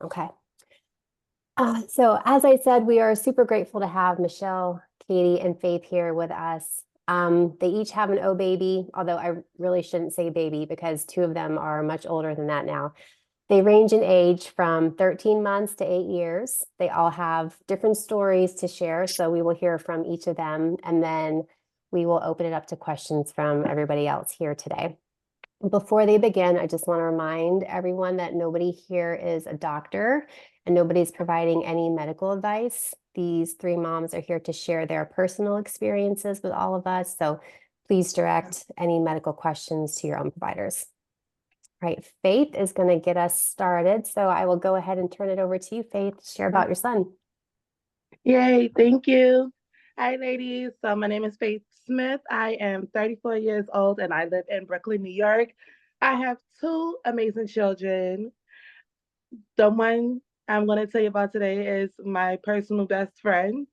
Okay. So as I said, we are super grateful to have Michelle, Katie, and Faith here with us. They each have an O baby, although I really shouldn't say baby because two of them are much older than that now. They range in age from 13 months to 8 years. They all have different stories to share, so we will hear from each of them, and then we will open it up to questions from everybody else here today. Before they begin, I just want to remind everyone that nobody here is a doctor and nobody's providing any medical advice. These three moms are here to share their personal experiences with all of us. So please direct any medical questions to your own providers. All right, Faith is going to get us started. So I will go ahead and turn it over to you, Faith, to share about your son. Yay, thank you. Hi, ladies. So, my name is Faith Smith. I am 34 years old and I live in Brooklyn, New York. I have two amazing children. The one I'm going to tell you about today is my personal best friend.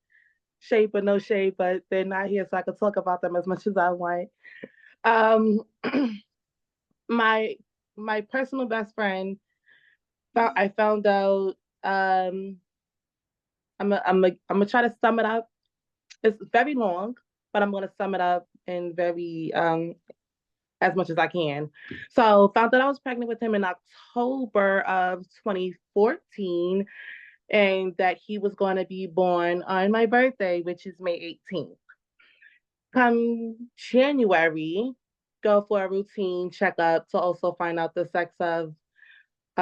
Shade, but no shade, but they're not here, so I can talk about them as much as I want. Um, my my personal best friend. I found out. I'm gonna try to sum it up. It's very long, but I'm gonna sum it up in very as much as I can. So found that I was pregnant with him in October of 2014 and that he was going to be born on my birthday, which is May 18th. Come January, go for a routine checkup to also find out the sex of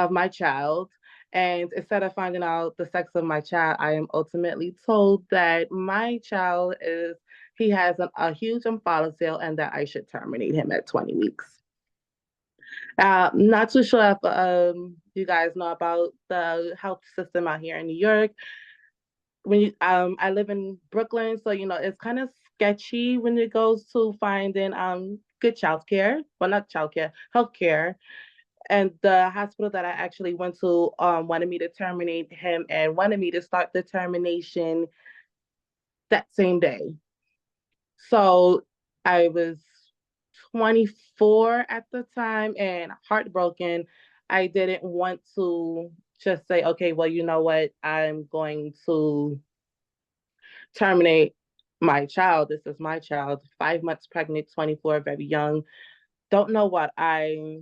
my child. And instead of finding out the sex of my child, I am ultimately told that my child is, he has a huge follicle and that I should terminate him at 20 weeks. Not too sure if you guys know about the health system out here in New York. I live in Brooklyn, so it's kind of sketchy when it goes to finding good childcare. Well, not childcare, healthcare. And the hospital that I actually went to wanted me to terminate him and wanted me to start the termination that same day. So I was 24 at the time and heartbroken. I didn't want to just say, okay, well, you know what? I'm going to terminate my child. This is my child, 5 months pregnant, 24, very young. Don't know what I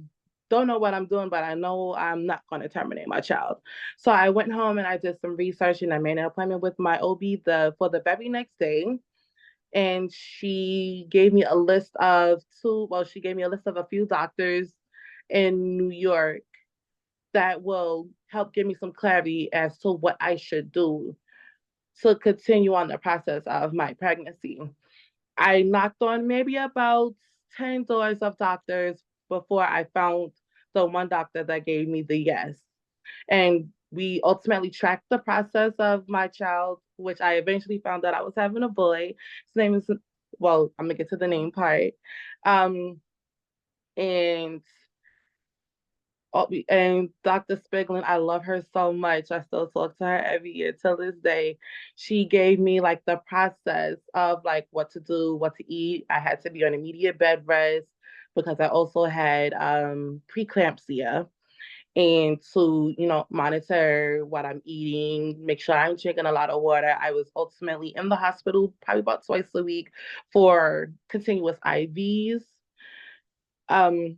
don't know what I'm doing, but I know I'm not going to terminate my child. So I went home and I did some research and I made an appointment with my OB for the very next day. And she gave me a list of she gave me a list of a few doctors in New York that will help give me some clarity as to what I should do to continue on the process of my pregnancy. I knocked on maybe about 10 doors of doctors before I found the one doctor that gave me the yes. And we ultimately tracked the process of my child, which I eventually found that I was having a boy. His name is, well, I'm gonna get to the name part. Um, and and Dr. Spiglin, I love her so much. I still talk to her every year till this day. She gave me like the process of like what to do, what to eat. I had to be on immediate bed rest because I also had preeclampsia and to, monitor what I'm eating, make sure I'm drinking a lot of water. I was ultimately in the hospital probably about twice a week for continuous IVs. Um,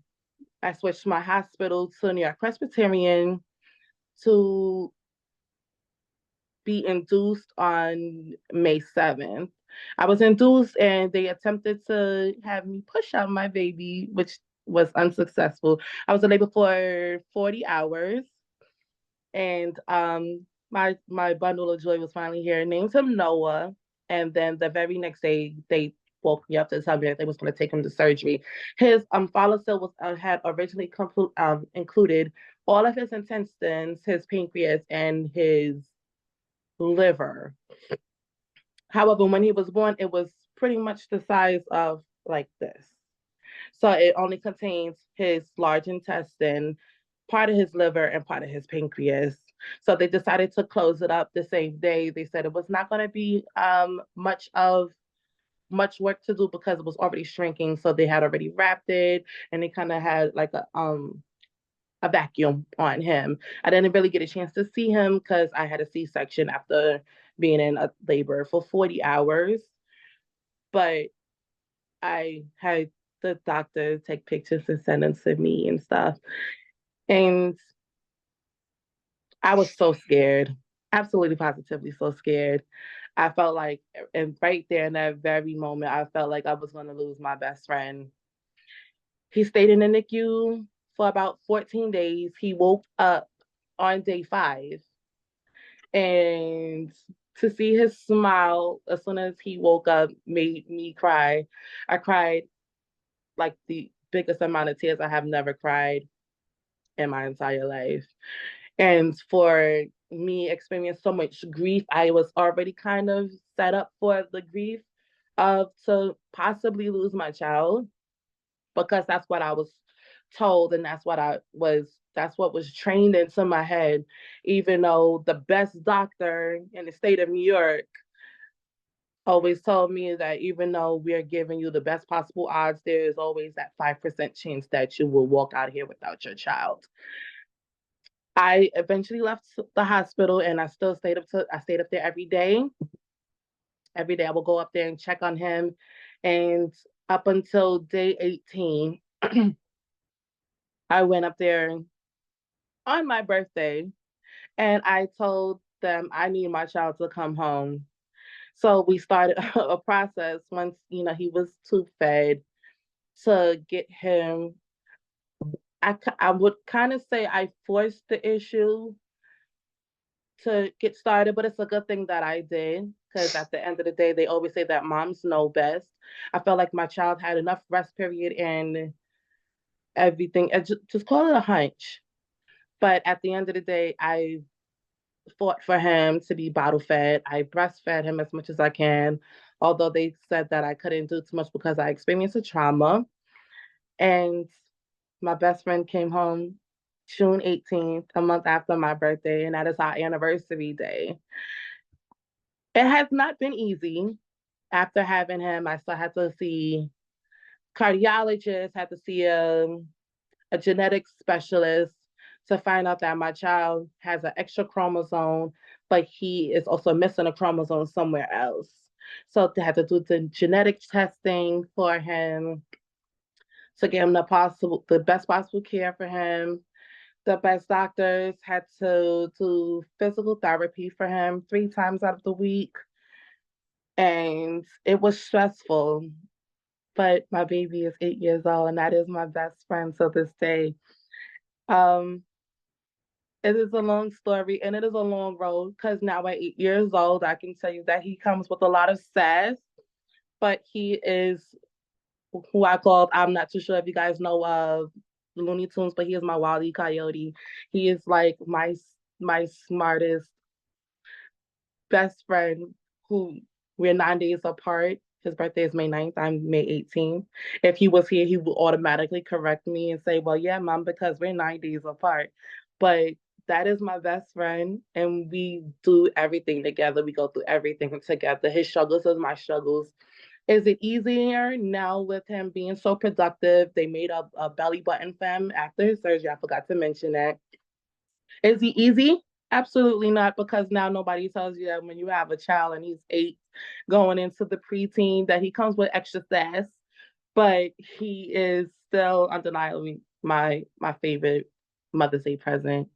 I switched my hospital to New York Presbyterian to be induced on May 7th. I was induced and they attempted to have me push out my baby, which was unsuccessful. I was in labor for 40 hours and my bundle of joy was finally here. Named him Noah. And then the very next day they woke me up to tell me that they was going to take him to surgery. His follicle was had originally included all of his intestines, his pancreas, and his liver. However, when he was born, it was pretty much the size of like this. So it only contains his large intestine, part of his liver, and part of his pancreas. So they decided to close it up the same day. They said it was not going to be much work to do because it was already shrinking. So they had already wrapped it, and they kind of had like a vacuum on him. I didn't really get a chance to see him because I had a C-section after being in a labor for 40 hours. But I had the doctor take pictures and send them to me and stuff. And I was so scared, absolutely positively so scared. I felt like, and right there in that very moment, I felt like I was going to lose my best friend. He stayed in the NICU for about 14 days. He woke up on day 5. And to see his smile as soon as he woke up made me cry. I cried like the biggest amount of tears I have never cried in my entire life. And for me experiencing so much grief, I was already kind of set up for the grief of to possibly lose my child because that's what I was told and that's what was trained into my head, even though the best doctor in the state of New York always told me that even though we're giving you the best possible odds, there is always that 5% chance that you will walk out here without your child. I eventually left the hospital and I stayed up there every day. Every day I would go up there and check on him. And up until day 18, I went up there on my birthday and I told them I need my child to come home. So we started a process once, he was tooth fed to get him. I would kind of say I forced the issue to get started, but it's a good thing that I did because at the end of the day, they always say that moms know best. I felt like my child had enough rest period and everything. And just call it a hunch. But at the end of the day, I fought for him to be bottle fed. I breastfed him as much as I can, although they said that I couldn't do too much because I experienced a trauma. And my best friend came home June 18th, a month after my birthday, and that is our anniversary day. It has not been easy. After having him, I still had to see cardiologists, had to see a genetics specialist to find out that my child has an extra chromosome, but he is also missing a chromosome somewhere else. So they had to do the genetic testing for him to get him the best possible care for him. The best doctors had to do physical therapy for him 3 times out of the week. And it was stressful, but my baby is 8 years old, and that is my best friend to this day. Um, it is a long story and it is a long road because now at 8 years old, I can tell you that he comes with a lot of sass, but he is who I called, I'm not too sure if you guys know of Looney Tunes, but he is my Wile E. Coyote. He is like my smartest best friend who we're 9 days apart. His birthday is May 9th. I'm May 18th. If he was here, he would automatically correct me and say, well, yeah, mom, because we're 9 days apart. But that is my best friend, and we do everything together. We go through everything together. His struggles is my struggles. Is it easier now with him being so productive? They made a belly button for him after his surgery. I forgot to mention that. Is he easy? Absolutely not, because now nobody tells you that when you have a child and he's 8 going into the preteen that he comes with extra sass, but he is still undeniably my favorite Mother's Day present.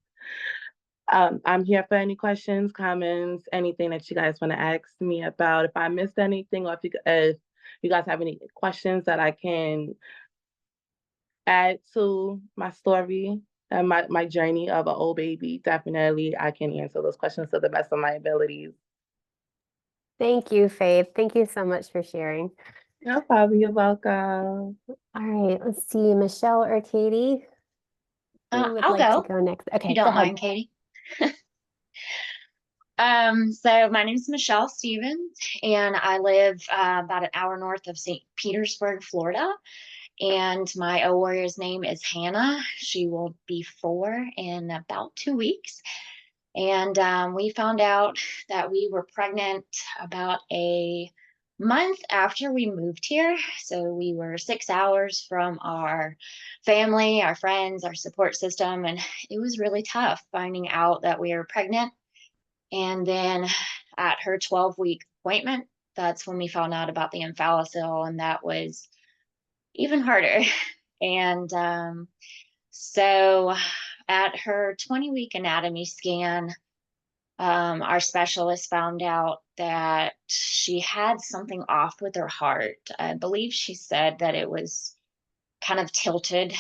I'm here for any questions, comments, anything that you guys want to ask me about. If I missed anything, or if you guys have any questions that I can add to my story and my journey of an old baby, definitely I can answer those questions to the best of my abilities. Thank you, Faith. Thank you so much for sharing. No problem. You're welcome. All right, let's see, Michelle or Katie, who would I'll like to go, go next? if you Okay, go don't ahead. mind, Katie. So my name is Michelle Stevens, and I live about an hour north of St. Petersburg, Florida. And my warrior's name is Hannah. She will be 4 in about 2 weeks. And we found out that we were pregnant about a month after we moved here. So we were 6 hours from our family, our friends, our support system, and it was really tough finding out that we were pregnant. And then at her 12-week appointment, that's when we found out about the omphalocele, and that was even harder. And so at her 20-week anatomy scan, our specialist found out that she had something off with her heart. I believe she said that it was kind of tilted,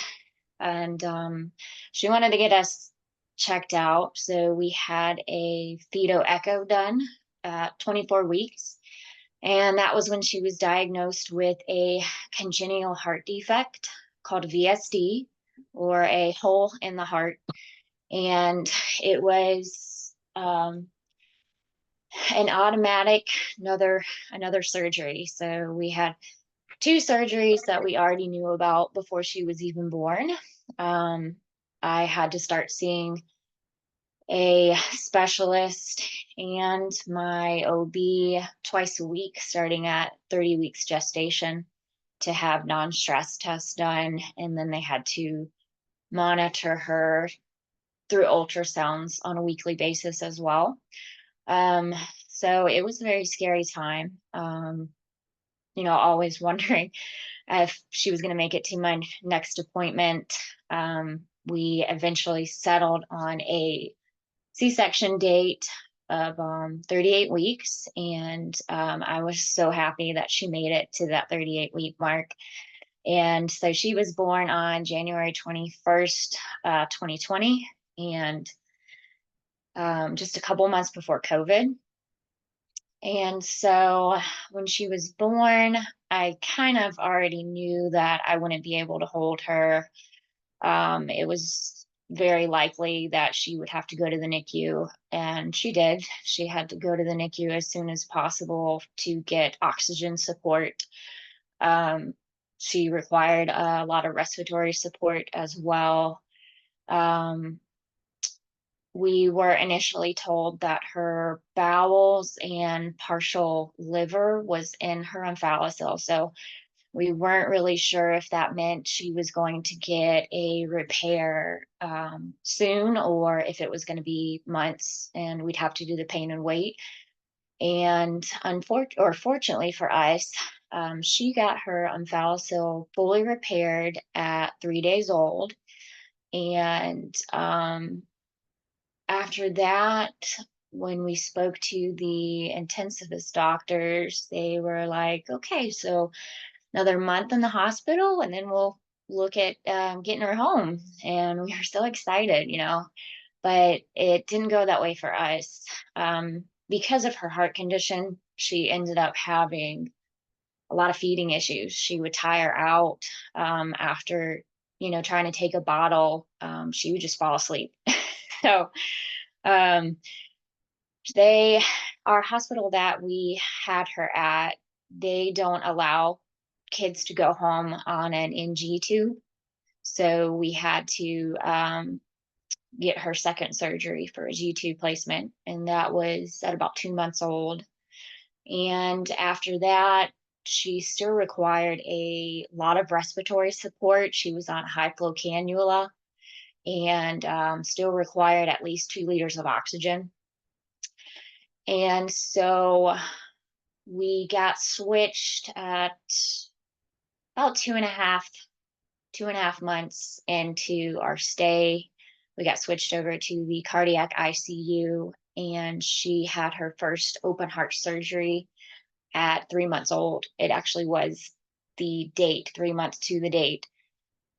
and she wanted to get us checked out. So we had a fetal echo done at 24 weeks. And that was when she was diagnosed with a congenital heart defect called VSD, or a hole in the heart. And it was an automatic another surgery. So we had 2 surgeries that we already knew about before she was even born. I had to start seeing a specialist and my OB twice a week, starting at 30 weeks gestation, to have non-stress tests done. And then they had to monitor her through ultrasounds on a weekly basis as well. So it was a very scary time. Always wondering if she was going to make it to my next appointment. We eventually settled on a C-section date of 38 weeks. And I was so happy that she made it to that 38-week mark. And so she was born on January 21st, 2020, and just a couple months before COVID. And so when she was born, I kind of already knew that I wouldn't be able to hold her. It was very likely that she would have to go to the NICU, and she did. She had to go to the NICU as soon as possible to get oxygen support. She required a lot of respiratory support as well. We were initially told that her bowels and partial liver was in her omphalocele. So we weren't really sure if that meant she was going to get a repair soon, or if it was going to be months and we'd have to do the pain and wait. And fortunately for us, she got her omphalocele fully repaired at 3 days old. And after that, when we spoke to the intensivist doctors, they were like, okay, so another month in the hospital, and then we'll look at getting her home. And we were so excited, but it didn't go that way for us. Because of her heart condition, she ended up having a lot of feeding issues. She would tire out after, trying to take a bottle. She would just fall asleep. So um, our hospital that we had her at, they don't allow kids to go home on an NG tube. So we had to get her second surgery for a G-tube placement, and that was at about 2 months old. And after that, she still required a lot of respiratory support. She was on high flow cannula, and still required at least 2 liters of oxygen. And so we got switched at about 2.5 months into our stay. We got switched over to the cardiac ICU, and she had her first open heart surgery at 3 months old. It actually was the date, 3 months to the date.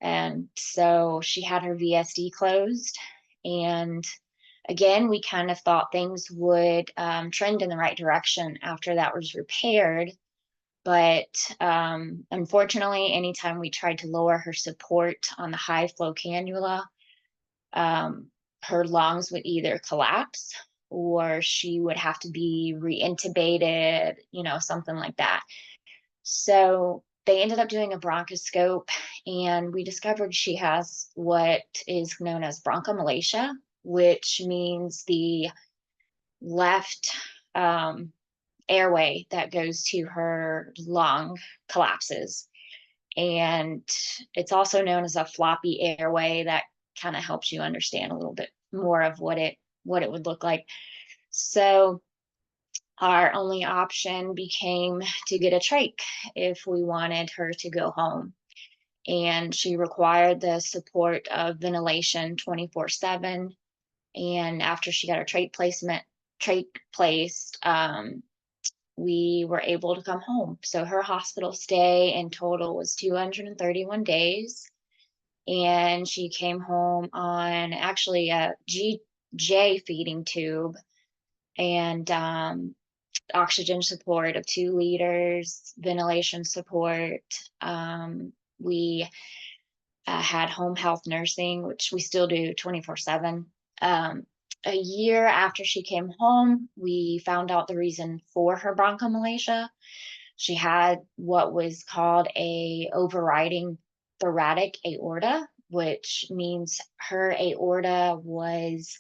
And so she had her VSD closed. And again, we kind of thought things would trend in the right direction after that was repaired. But unfortunately, anytime we tried to lower her support on the high flow cannula, her lungs would either collapse or she would have to be re-intubated, something like that. So they ended up doing a bronchoscope, and we discovered she has what is known as bronchomalacia, which means the left airway that goes to her lung collapses. And it's also known as a floppy airway. That kind of helps you understand a little bit more of what it would look like. So our only option became to get a trach if we wanted her to go home. And she required the support of ventilation 24/7. And after she got her trach placed, we were able to come home. So her hospital stay in total was 231 days. And she came home on actually a GJ feeding tube and oxygen support of 2 liters, ventilation support. We had home health nursing, which we still do 24/7. A year after she came home, we found out the reason for her bronchomalacia. She had what was called a overriding thoracic aorta, which means her aorta was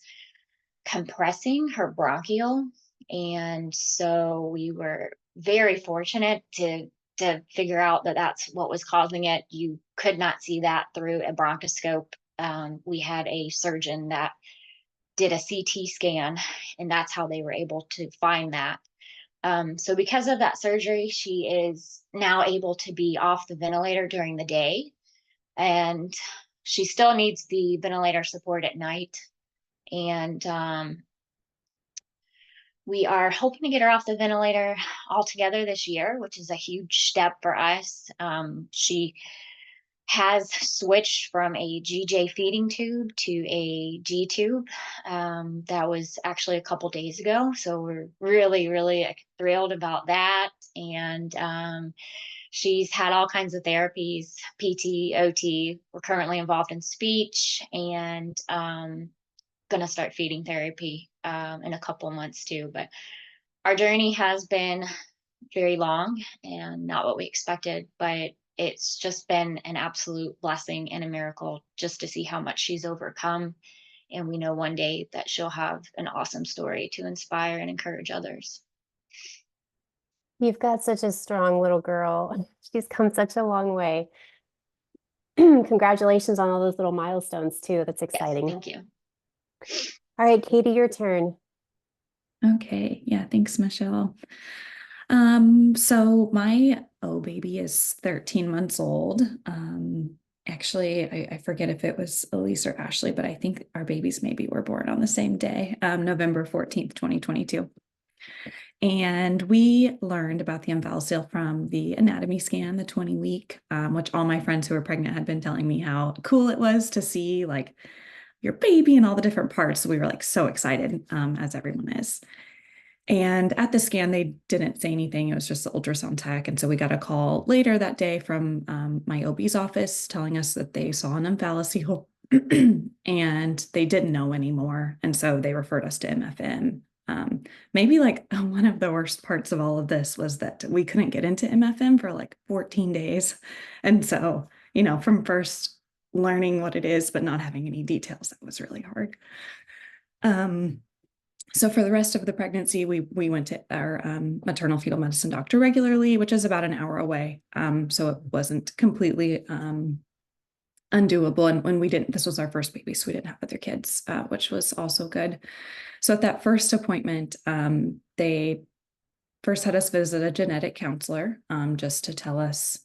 compressing her bronchial. And so we were very fortunate to figure out that that's what was causing it. You could not see that through a bronchoscope. We had a surgeon that did a CT scan, and that's how they were able to find that. So because of that surgery, she is now able to be off the ventilator during the day, and she still needs the ventilator support at night. And we are hoping to get her off the ventilator altogether this year, which is a huge step for us. She has switched from a GJ feeding tube to a G tube. That was actually a couple days ago. So we're really, really thrilled about that. And she's had all kinds of therapies, PT, OT. We're currently involved in speech and going to start feeding therapy in a couple months too. But our journey has been very long and not what we expected, but it's just been an absolute blessing and a miracle just to see how much she's overcome. And we know one day that she'll have an awesome story to inspire and encourage others. You've got such a strong little girl. She's come such a long way. Congratulations on all those little milestones too. That's exciting. Yes, thank you. All right, Katie, your turn. Okay, yeah, thanks, Michelle. So my baby is 13 months old. Actually, I forget if it was Elise or Ashley, but I think our babies maybe were born on the same day, November 14th, 2022. And we learned about the UmValocil from the anatomy scan, the 20-week, which all my friends who were pregnant had been telling me how cool it was to see like your baby and all the different parts. So we were like so excited, as everyone is. And at the scan, they didn't say anything. It was just the ultrasound tech. And so we got a call later that day from my OB's office telling us that they saw an UmValocil and they didn't know anymore. And so they referred us to MFM. Maybe like one of the worst parts of all of this was that we couldn't get into MFM for like 14 days. And so, you know, from first learning what it is, but not having any details, that was really hard. So for the rest of the pregnancy, we went to our maternal fetal medicine doctor regularly, which is about an hour away. So it wasn't completely undoable. And when we didn't, this was our first baby, so we didn't have other kids, which was also good. So at that first appointment, they first had us visit a genetic counselor just to tell us,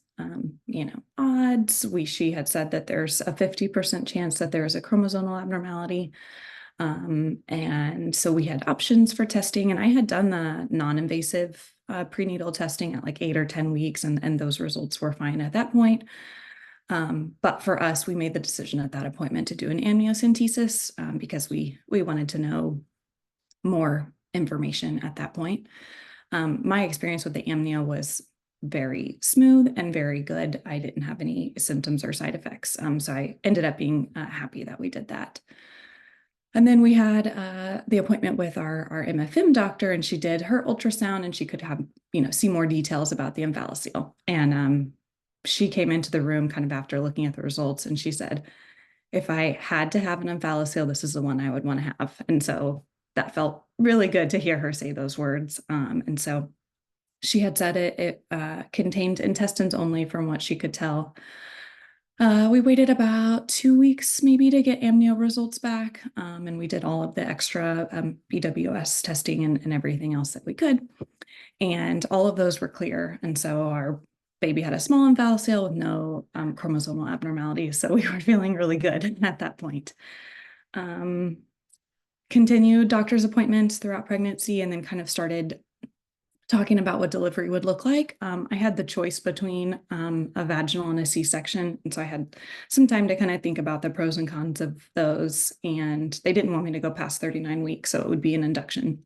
you know, odds. She had said that there's a 50% chance that there is a chromosomal abnormality. And so we had options for testing, and I had done the non-invasive prenatal testing at like 8 or 10 weeks, and those results were fine at that point. But for us, we made the decision at that appointment to do an amniocentesis because we wanted to know more information at that point. My experience with the amnio was very smooth and very good. I didn't have any symptoms or side effects. So I ended up being happy that we did that. And then we had the appointment with our MFM doctor, and she did her ultrasound, and she could have, you know, see more details about the UmValocil. And she came into the room kind of after looking at the results, and she said, if I had to have an UmValocil, this is the one I would want to have. And so that felt really good to hear her say those words. And so She had said it contained intestines only from what she could tell. We waited about 2 weeks maybe to get amnio results back, and we did all of the extra BWS testing and everything else that we could. And all of those were clear. And so our baby had a small umbilical with no chromosomal abnormalities. So we were feeling really good at that point. Continued doctor's appointments throughout pregnancy and then kind of started talking about what delivery would look like. I had the choice between a vaginal and a C-section. And so I had some time to kind of think about the pros and cons of those. And they didn't want me to go past 39 weeks. So it would be an induction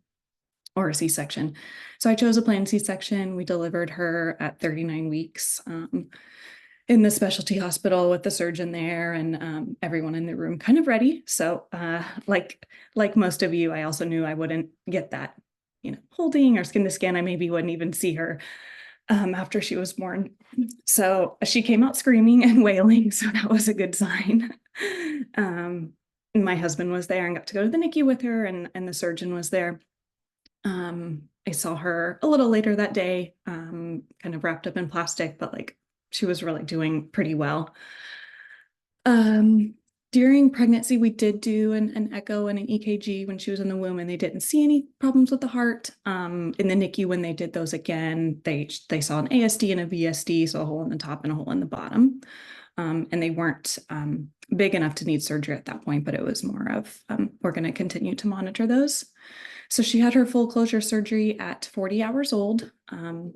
or a C-section. So I chose a planned C-section. We delivered her at 39 weeks in the specialty hospital with the surgeon there and everyone in the room kind of ready. So like most of you, I also knew I wouldn't get that, holding or skin to skin. I maybe wouldn't even see her after she was born. So she came out screaming and wailing. So that was a good sign. My husband was there and got to go to the NICU with her and the surgeon was there. I saw her a little later that day, kind of wrapped up in plastic, but she was really doing pretty well. During pregnancy, we did do an echo and an EKG when she was in the womb, and they didn't see any problems with the heart. In the NICU, when they did those again, they saw an ASD and a VSD, so a hole in the top and a hole in the bottom. And they weren't big enough to need surgery at that point, but it was more of, we're going to continue to monitor those. So she had her full closure surgery at 40 hours old. And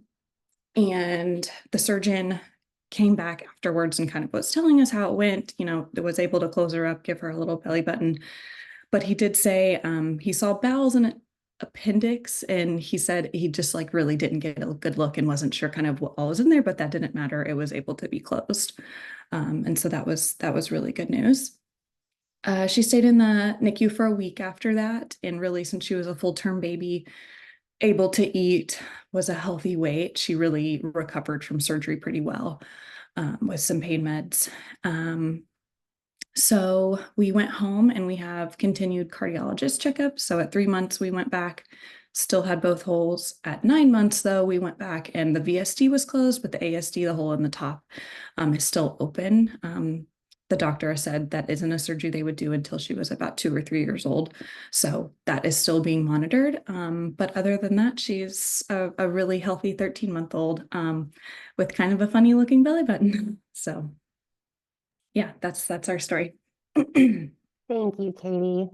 the surgeon came back afterwards and kind of was telling us how it went, was able to close her up, give her a little belly button. But he did say he saw bowels and an appendix, and he said he just really didn't get a good look and wasn't sure kind of what all was in there, but that didn't matter. It was able to be closed. And so that was really good news. She stayed in the NICU for a week after that. And really, since she was a full-term baby, able to eat, was a healthy weight, she really recovered from surgery pretty well with some pain meds. So we went home and we have continued cardiologist checkups. So at 3 months, we went back, still had both holes. At 9 months, though, we went back and the VSD was closed, but the ASD, the hole in the top, is still open. The doctor said that isn't a surgery they would do until she was about 2 or 3 years old. So that is still being monitored. But other than that, she's a really healthy 13-month-old with kind of a funny looking belly button. So yeah, that's our story. Thank you, Katie.